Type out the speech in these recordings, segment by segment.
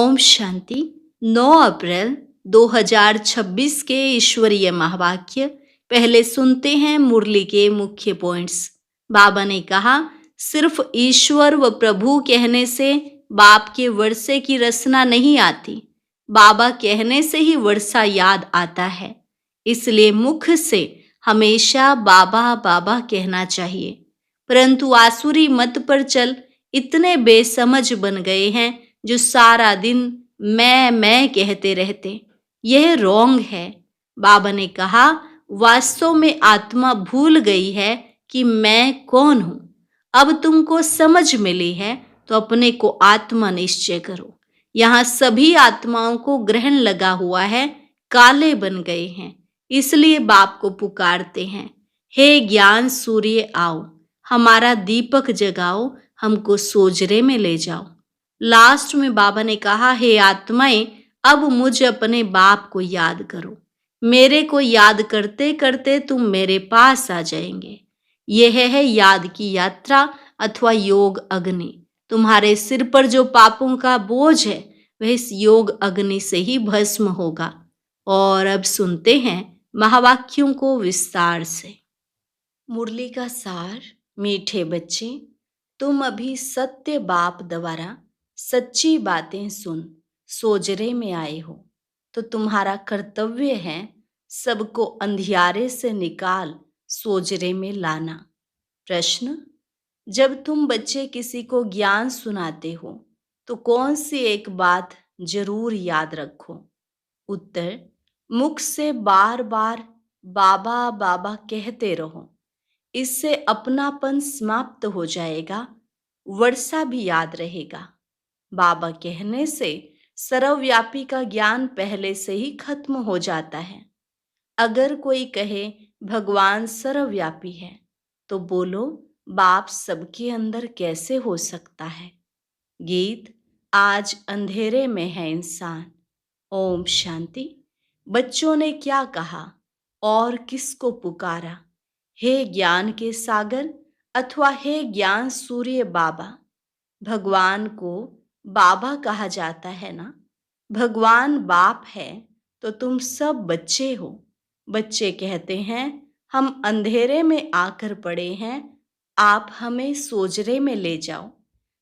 ओम शांति। 9 अप्रैल 2026 के ईश्वरीय महावाक्य पहले सुनते हैं मुरली के मुख्य पॉइंट्स। बाबा ने कहा, सिर्फ ईश्वर व प्रभु कहने से बाप के वर्षे की रचना नहीं आती। बाबा कहने से ही वर्षा याद आता है। इसलिए मुख से हमेशा बाबा बाबा कहना चाहिए। परंतु आसुरी मत पर चल इतने बेसमझ बन गए हैं जो सारा दिन मैं कहते रहते। यह रॉन्ग है। बाबा ने कहा, वास्तव में आत्मा भूल गई है कि मैं कौन हूं। अब तुमको समझ मिली है तो अपने को आत्मा निश्चय करो। यहाँ सभी आत्माओं को ग्रहण लगा हुआ है, काले बन गए हैं, इसलिए बाप को पुकारते हैं, हे ज्ञान सूर्य आओ, हमारा दीपक जगाओ, हमको सोजरे में ले जाओ। लास्ट में बाबा ने कहा, हे आत्माएं, अब मुझ अपने बाप को याद करो। मेरे को याद करते करते तुम मेरे पास आ जाएंगे। यह है याद की यात्रा अथवा योग अग्नि। तुम्हारे सिर पर जो पापों का बोझ है वह इस योग अग्नि से ही भस्म होगा। और अब सुनते हैं महावाक्यों को विस्तार से। मुरली का सार। मीठे बच्चे, तुम अभी सत्य बाप द्वारा सच्ची बातें सुन सोजरे में आए हो, तो तुम्हारा कर्तव्य है सबको अंधियारे से निकाल सोजरे में लाना। प्रश्न, जब तुम बच्चे किसी को ज्ञान सुनाते हो तो कौन सी एक बात जरूर याद रखो? उत्तर, मुख से बार बार बाबा बाबा कहते रहो। इससे अपनापन समाप्त हो जाएगा, वर्षा भी याद रहेगा। बाबा कहने से सर्वव्यापी का ज्ञान पहले से ही खत्म हो जाता है। अगर कोई कहे भगवान सर्वव्यापी है तो बोलो, बाप सबके अंदर कैसे हो सकता है? गीत। आज अंधेरे में है इंसान। ओम शांति। बच्चों ने क्या कहा और किसको पुकारा? हे ज्ञान के सागर अथवा हे ज्ञान सूर्य बाबा। भगवान को बाबा कहा जाता है ना। भगवान बाप है तो तुम सब बच्चे हो। बच्चे कहते हैं, हम अंधेरे में आकर पड़े हैं, आप हमें सोजरे में ले जाओ।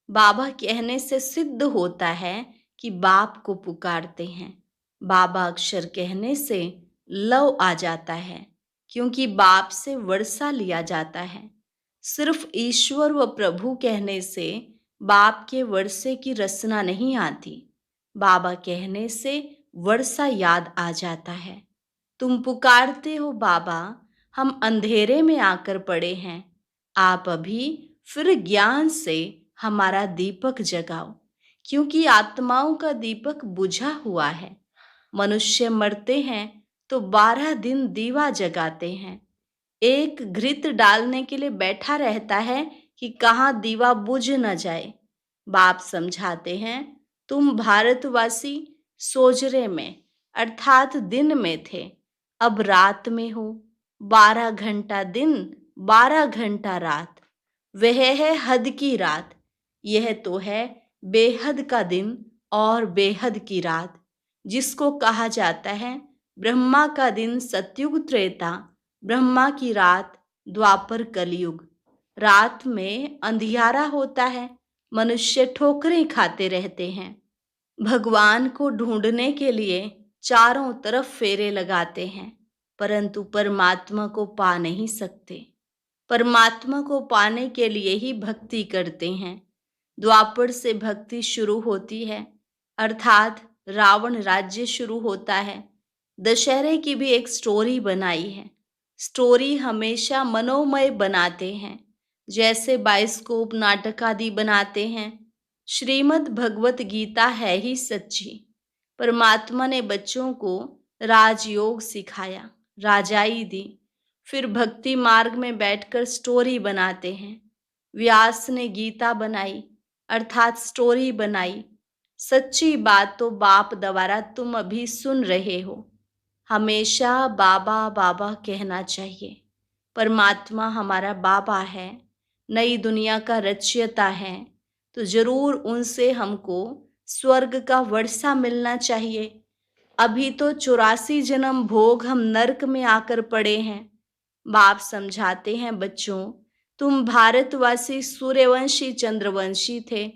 बाबा कहने से सिद्ध होता है कि बाप को पुकारते हैं। बाबा अक्षर कहने से लव आ जाता है, क्योंकि बाप से वर्षा लिया जाता है। सिर्फ ईश्वर व प्रभु कहने से बाप के वर्षे की रचना नहीं आती। बाबा कहने से वर्षा याद आ जाता है। तुम पुकारते हो, बाबा हम अंधेरे में आकर पड़े हैं, आप अभी फिर ज्ञान से हमारा दीपक जगाओ, क्योंकि आत्माओं का दीपक बुझा हुआ है। मनुष्य मरते हैं तो 12 दिन दीवा जगाते हैं। एक घृत डालने के लिए बैठा रहता है कि कहाँ दीवा बुझ न जाए। बाप समझाते हैं, तुम भारतवासी सोजरे में अर्थात दिन में थे, अब रात में हो। 12 घंटा दिन, 12 घंटा रात, वह है हद की रात। यह तो है बेहद का दिन और बेहद की रात, जिसको कहा जाता है ब्रह्मा का दिन सतयुग त्रेता, ब्रह्मा की रात द्वापर कलयुग। रात में अंधियारा होता है, मनुष्य ठोकरें खाते रहते हैं। भगवान को ढूंढने के लिए चारों तरफ फेरे लगाते हैं, परंतु परमात्मा को पा नहीं सकते। परमात्मा को पाने के लिए ही भक्ति करते हैं। द्वापर से भक्ति शुरू होती है, अर्थात रावण राज्य शुरू होता है। दशहरे की भी एक स्टोरी बनाई है। स्टोरी हमेशा मनोमय बनाते हैं, जैसे बाइस्कोप नाटक आदि बनाते हैं। श्रीमद् भगवत गीता है ही सच्ची। परमात्मा ने बच्चों को राजयोग सिखाया, राजाई दी, फिर भक्ति मार्ग में बैठकर स्टोरी बनाते हैं। व्यास ने गीता बनाई, अर्थात स्टोरी बनाई। सच्ची बात तो बाप द्वारा तुम अभी सुन रहे हो। हमेशा बाबा बाबा कहना चाहिए। परमात्मा हमारा बाबा है, नई दुनिया का रचयिता है, तो जरूर उनसे हमको स्वर्ग का वर्षा मिलना चाहिए। अभी तो 84 जन्म भोग हम नरक में आकर पड़े हैं। बाप समझाते हैं, बच्चों, तुम भारतवासी सूर्यवंशी चंद्रवंशी थे,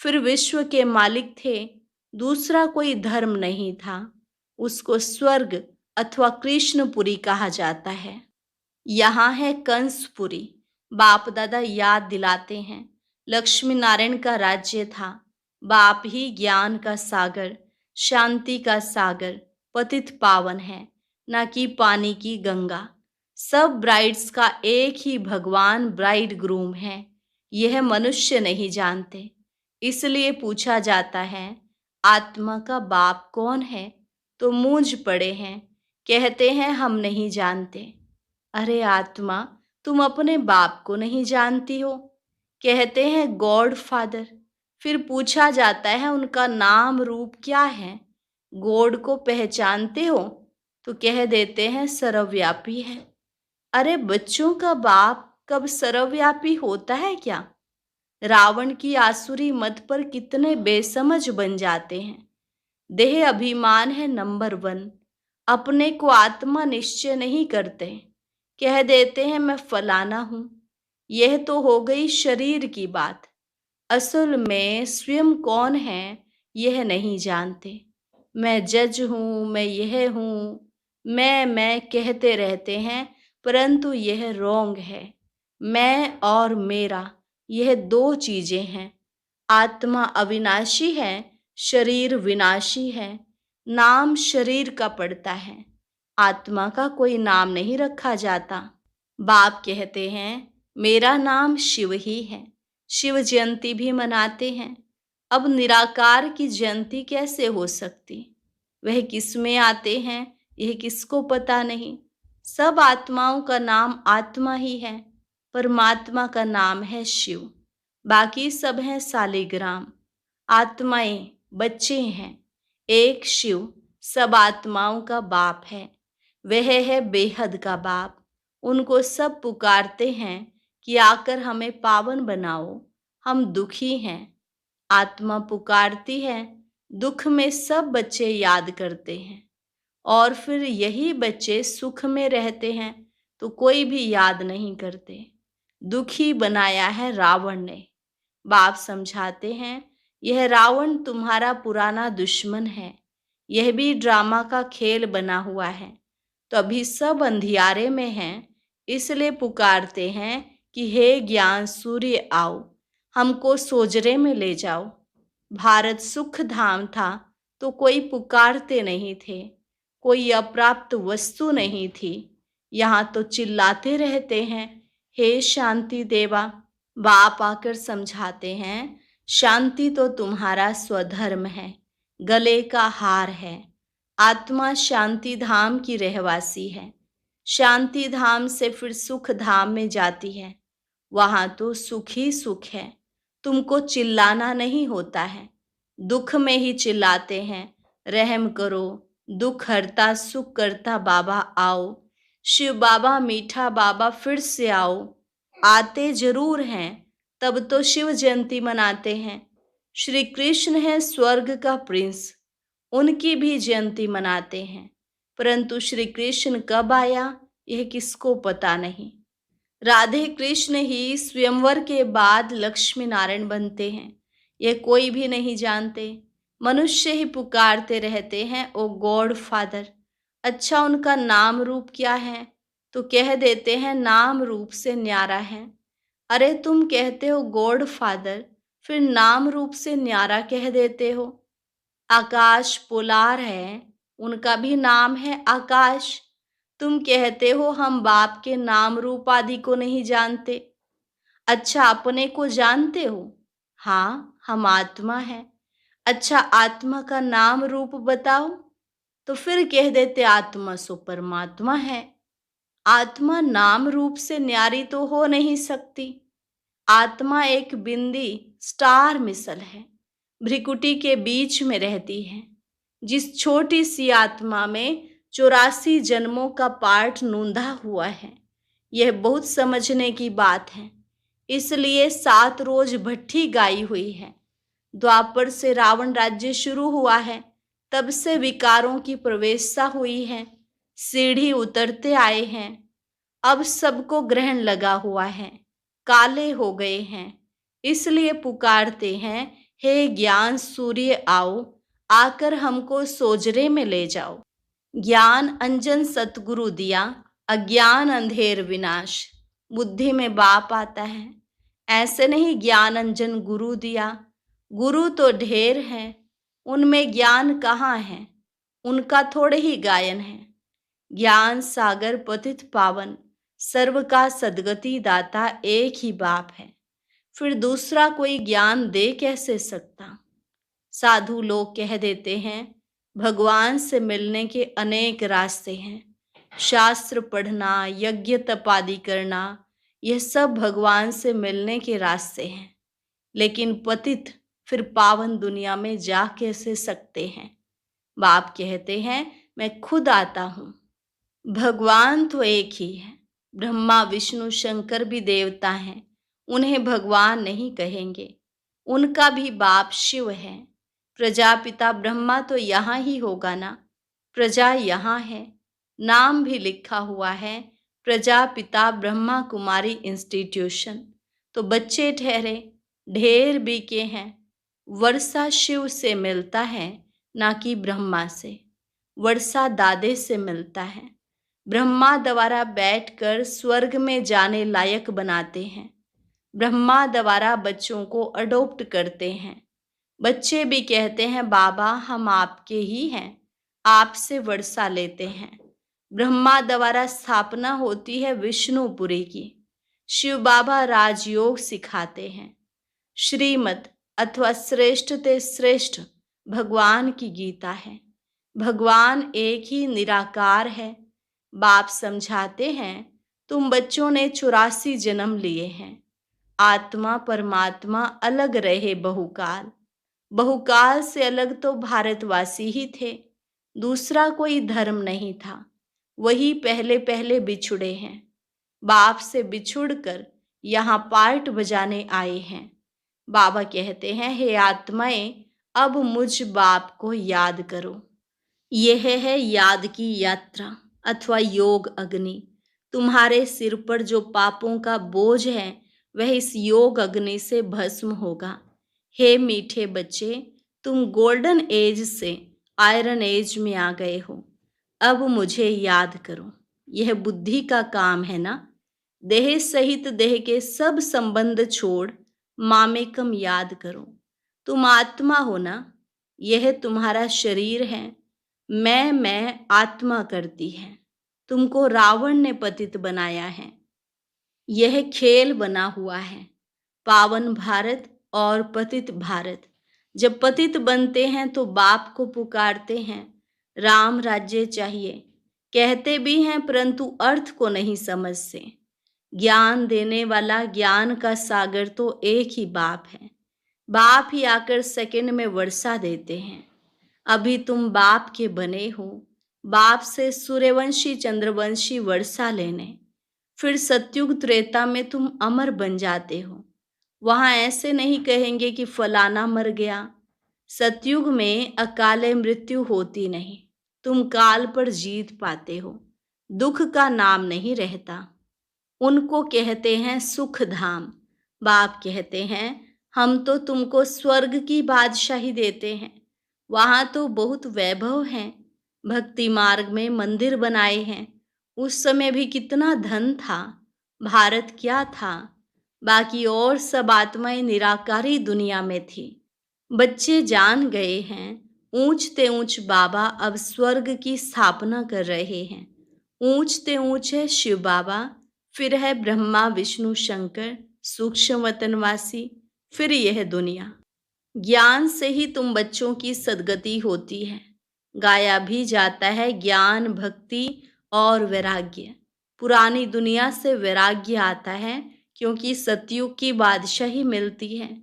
फिर विश्व के मालिक थे। दूसरा कोई धर्म नहीं था। उसको स्वर्ग अथवा कृष्णपुरी कहा जाता है। यहाँ है कंसपुरी। बाप दादा याद दिलाते हैं, लक्ष्मी नारायण का राज्य था। बाप ही ज्ञान का सागर, शांति का सागर, पतित पावन है, ना कि पानी की गंगा। सब ब्राइड्स का एक ही भगवान ब्राइड ग्रूम है। यह मनुष्य नहीं जानते। इसलिए पूछा जाता है, आत्मा का बाप कौन है? तो मूंझ पड़े हैं, कहते हैं हम नहीं जानते। अरे आत्मा, तुम अपने बाप को नहीं जानती हो? कहते हैं गॉड फादर। फिर पूछा जाता है उनका नाम रूप क्या है? गॉड को पहचानते हो? तो कह देते हैं सर्वव्यापी है। अरे बच्चों का बाप कब सर्वव्यापी होता है क्या? रावण की आसुरी मत पर कितने बेसमझ बन जाते हैं। देह अभिमान है नंबर 1। अपने को आत्मा निश्चय नहीं करते। कह देते हैं मैं फलाना हूं। यह तो हो गई शरीर की बात। असल में स्वयं कौन है यह नहीं जानते। मैं जज हूं, मैं यह हूं, मैं कहते रहते हैं, परंतु यह रोंग है। मैं और मेरा, यह 2 चीजें हैं। आत्मा अविनाशी है, शरीर विनाशी है। नाम शरीर का पड़ता है, आत्मा का कोई नाम नहीं रखा जाता। बाप कहते हैं मेरा नाम शिव ही है। शिव जयंती भी मनाते हैं। अब निराकार की जयंती कैसे हो सकती? वह किस में आते हैं यह किसको पता नहीं। सब आत्माओं का नाम आत्मा ही है। परमात्मा का नाम है शिव। बाकी सब हैं सालिग्राम। आत्माएं बच्चे हैं। एक शिव सब आत्माओं का बाप है। वह है बेहद का बाप। उनको सब पुकारते हैं कि आकर हमें पावन बनाओ, हम दुखी हैं। आत्मा पुकारती है। दुख में सब बच्चे याद करते हैं, और फिर यही बच्चे सुख में रहते हैं तो कोई भी याद नहीं करते। दुखी बनाया है रावण ने। बाप समझाते हैं यह रावण तुम्हारा पुराना दुश्मन है। यह भी ड्रामा का खेल बना हुआ है। तो अभी सब अंधियारे में हैं, इसलिए पुकारते हैं कि हे ज्ञान सूर्य आओ, हमको सोजरे में ले जाओ। भारत सुख धाम था तो कोई पुकारते नहीं थे, कोई अप्राप्त वस्तु नहीं थी। यहाँ तो चिल्लाते रहते हैं, हे शांति देवा। बाप आकर समझाते हैं शांति तो तुम्हारा स्वधर्म है, गले का हार है। आत्मा शांति धाम की रहवासी है। शांति धाम से फिर सुख धाम में जाती है। वहां तो सुख ही सुख है। तुमको चिल्लाना नहीं होता है। दुख में ही चिल्लाते हैं, रहम करो, दुख हरता सुख करता बाबा आओ। शिव बाबा मीठा बाबा फिर से आओ। आते जरूर हैं, तब तो शिव जयंती मनाते हैं। श्री कृष्ण है स्वर्ग का प्रिंस, उनकी भी जयंती मनाते हैं। परंतु श्री कृष्ण कब आया यह किसको पता नहीं। राधे कृष्ण ही स्वयंवर के बाद लक्ष्मी नारायण बनते हैं, यह कोई भी नहीं जानते। मनुष्य ही पुकारते रहते हैं ओ गॉड फादर। अच्छा उनका नाम रूप क्या है? तो कह देते हैं नाम रूप से न्यारा है। अरे तुम कहते हो गॉड फादर, फिर नाम रूप से न्यारा कह देते हो। आकाश पोलार है, उनका भी नाम है आकाश। तुम कहते हो हम बाप के नाम रूप आदि को नहीं जानते। अच्छा अपने को जानते हो? हाँ, हम आत्मा है। अच्छा आत्मा का नाम रूप बताओ। तो फिर कह देते आत्मा सो परमात्मा है। आत्मा नाम रूप से न्यारी तो हो नहीं सकती। आत्मा एक बिंदी स्टार मिसल है, भ्रिकुटी के बीच में रहती है। जिस छोटी सी आत्मा में 84 जन्मों का पाठ नूंधा हुआ है, यह बहुत समझने की बात है। इसलिए 7 रोज भट्ठी गाई हुई है। द्वापर से रावण राज्य शुरू हुआ है, तब से विकारों की प्रवेशता हुई है, सीढ़ी उतरते आए हैं। अब सबको ग्रहण लगा हुआ है, काले हो गए हैं, इसलिए पुकारते हैं, हे ज्ञान सूर्य आओ, आकर हमको सोजरे में ले जाओ। ज्ञान अंजन सतगुरु दिया, अज्ञान अंधेर विनाश। बुद्धि में बाप आता है, ऐसे नहीं ज्ञान अंजन गुरु दिया। गुरु तो ढेर है, उनमें ज्ञान कहाँ है, उनका थोड़े ही गायन है। ज्ञान सागर पतित पावन, सर्व का सदगति दाता एक ही बाप है, फिर दूसरा कोई ज्ञान दे कैसे सकता। साधु लोग कह देते हैं, भगवान से मिलने के अनेक रास्ते हैं, शास्त्र पढ़ना, यज्ञ तप आदि करना, यह सब भगवान से मिलने के रास्ते हैं। लेकिन पतित फिर पावन दुनिया में जा कैसे सकते हैं। बाप कहते हैं, मैं खुद आता हूँ। भगवान तो एक ही है, ब्रह्मा विष्णु शंकर भी देवता हैं, उन्हें भगवान नहीं कहेंगे, उनका भी बाप शिव है। प्रजापिता ब्रह्मा तो यहाँ ही होगा ना, प्रजा यहाँ है, नाम भी लिखा हुआ है, प्रजापिता ब्रह्मा कुमारी इंस्टीट्यूशन। तो बच्चे ठहरे, ढेर बीके हैं। वर्षा शिव से मिलता है, ना कि ब्रह्मा से। वर्षा दादे से मिलता है। ब्रह्मा द्वारा बैठकर स्वर्ग में जाने लायक बनाते हैं। ब्रह्मा द्वारा बच्चों को अडॉप्ट करते हैं। बच्चे भी कहते हैं, बाबा हम आपके ही हैं, आपसे वर्षा लेते हैं। ब्रह्मा द्वारा स्थापना होती है विष्णुपुरी की। शिव बाबा राजयोग सिखाते हैं। श्रीमत अथवा श्रेष्ठ ते श्रेष्ठ भगवान की गीता है। भगवान एक ही निराकार है। बाप समझाते हैं, तुम बच्चों ने 84 जन्म लिए हैं। आत्मा परमात्मा अलग रहे बहुकाल। बहुकाल से अलग तो भारतवासी ही थे, दूसरा कोई धर्म नहीं था। वही पहले पहले बिछुड़े हैं। बाप से बिछुड़कर यहाँ पार्ट बजाने आए हैं। बाबा कहते हैं, हे आत्माएं, अब मुझ बाप को याद करो। यह है याद की यात्रा अथवा योग अग्नि। तुम्हारे सिर पर जो पापों का बोझ है, वह इस योग अग्नि से भस्म होगा। हे मीठे बच्चे, तुम गोल्डन एज से आयरन एज में आ गए हो। अब मुझे याद करो। यह बुद्धि का काम है ना। देह सहित देह के सब संबंध छोड़ मामेकम याद करो। तुम आत्मा हो ना, यह तुम्हारा शरीर है। मैं आत्मा करती है। तुमको रावण ने पतित बनाया है। यह खेल बना हुआ है, पावन भारत और पतित भारत। जब पतित बनते हैं तो बाप को पुकारते हैं, राम राज्य चाहिए। कहते भी हैं परंतु अर्थ को नहीं समझते। ज्ञान देने वाला ज्ञान का सागर तो एक ही बाप है। बाप ही आकर सेकंड में वर्षा देते हैं। अभी तुम बाप के बने हो। बाप से सूर्यवंशी चंद्रवंशी वर्षा लेने, फिर सतयुग त्रेता में तुम अमर बन जाते हो। वहां ऐसे नहीं कहेंगे कि फलाना मर गया। सतयुग में अकाले मृत्यु होती नहीं। तुम काल पर जीत पाते हो। दुख का नाम नहीं रहता। उनको कहते हैं सुख धाम। बाप कहते हैं, हम तो तुमको स्वर्ग की बादशाही देते हैं। वहां तो बहुत वैभव है। भक्ति मार्ग में मंदिर बनाए हैं। उस समय भी कितना धन था। भारत क्या था। बाकी और सब आत्माएं निराकारी दुनिया में थी। बच्चे जान गए हैं, ऊंचते ऊंच बाबा अब स्वर्ग की स्थापना कर रहे हैं। ऊंचते ऊंच है शिव बाबा, फिर है ब्रह्मा विष्णु शंकर, सूक्ष्म वतनवासी, फिर यह दुनिया। ज्ञान से ही तुम बच्चों की सदगति होती है। गाया भी जाता है ज्ञान भक्ति और वैराग्य। पुरानी दुनिया से वैराग्य आता है, क्योंकि सतयुग की बादशाही मिलती है।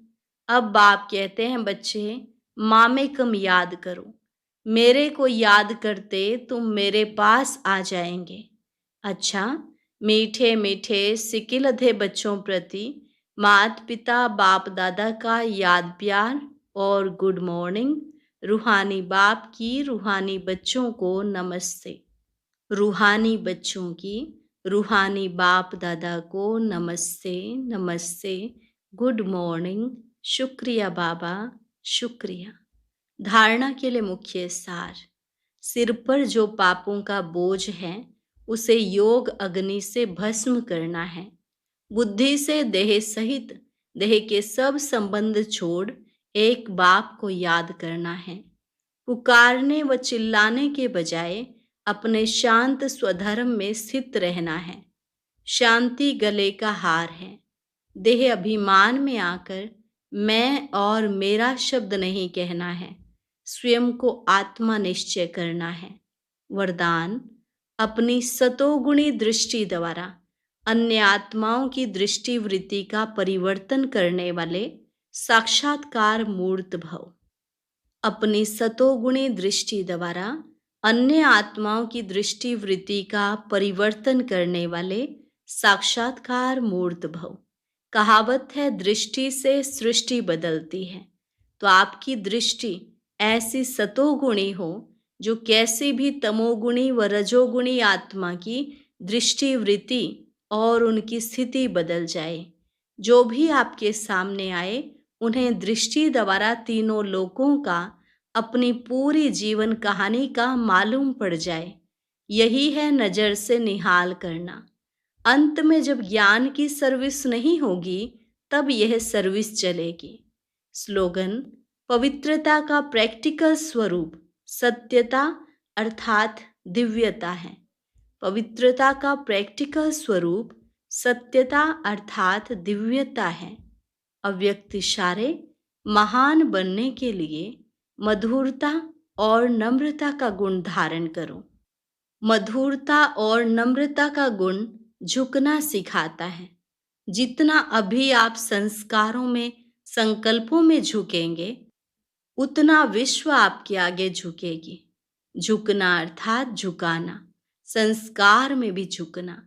अब बाप कहते हैं, बच्चे मामेकम याद करो। मेरे को याद करते तुम मेरे पास आ जाएंगे। अच्छा, मीठे मीठे सिकिलधे बच्चों प्रति माता पिता बाप दादा का याद प्यार और गुड मॉर्निंग। रूहानी बाप की रूहानी बच्चों को नमस्ते। रूहानी बच्चों की रूहानी बाप दादा को नमस्ते नमस्ते, गुड मॉर्निंग, शुक्रिया बाबा, शुक्रिया। धारणा के लिए मुख्य सार। सिर पर जो पापों का बोझ है उसे योग अग्नि से भस्म करना है। बुद्धि से देह सहित देह के सब संबंध छोड़ एक बाप को याद करना है। पुकारने व चिल्लाने के बजाय अपने शांत स्वधर्म में स्थित रहना है। शांति गले का हार है। देह अभिमान में आकर मैं और मेरा शब्द नहीं कहना है। स्वयं को आत्मा निश्चय करना है। वरदान। अपनी सतोगुणी दृष्टि द्वारा अन्य आत्माओं की दृष्टि वृत्ति का परिवर्तन करने वाले साक्षात्कार मूर्त भव। अपनी सतोगुणी दृष्टि द्वारा अन्य आत्माओं की दृष्टि वृत्ति का परिवर्तन करने वाले साक्षात्कार मूर्त भव। कहावत है, दृष्टि से सृष्टि बदलती है। तो आपकी दृष्टि ऐसी सतोगुणी हो जो कैसी भी तमोगुणी व रजोगुणी आत्मा की दृष्टि वृत्ति और उनकी स्थिति बदल जाए। जो भी आपके सामने आए उन्हें दृष्टि द्वारा तीनों लोकों का अपनी पूरी जीवन कहानी का मालूम पड़ जाए। यही है नजर से निहाल करना। अंत में जब ज्ञान की सर्विस नहीं होगी तब यह सर्विस चलेगी। स्लोगन। पवित्रता का प्रैक्टिकल स्वरूप सत्यता अर्थात दिव्यता है। पवित्रता का प्रैक्टिकल स्वरूप सत्यता अर्थात दिव्यता है। अव्यक्त इशारे। महान बनने के लिए मधुरता और नम्रता का गुण धारण करो। मधुरता और नम्रता का गुण झुकना सिखाता है। जितना अभी आप संस्कारों में संकल्पों में झुकेंगे उतना विश्व आपके आगे झुकेगी। झुकना अर्थात झुकाना, संस्कार में भी झुकना।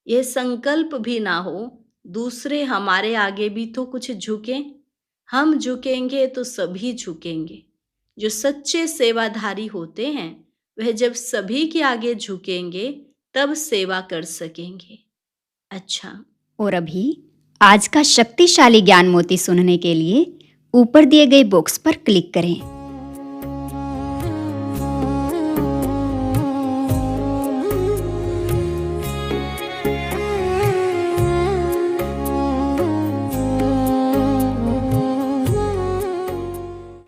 यह संकल्प भी ना हो दूसरे हमारे आगे भी तो कुछ झुकें। हम झुकेंगे तो सभी झुकेंगे। जो सच्चे सेवाधारी होते हैं वह जब सभी के आगे झुकेंगे तब सेवा कर सकेंगे। अच्छा, और अभी आज का शक्तिशाली ज्ञान मोती सुनने के लिए ऊपर दिए गए बॉक्स पर क्लिक करें।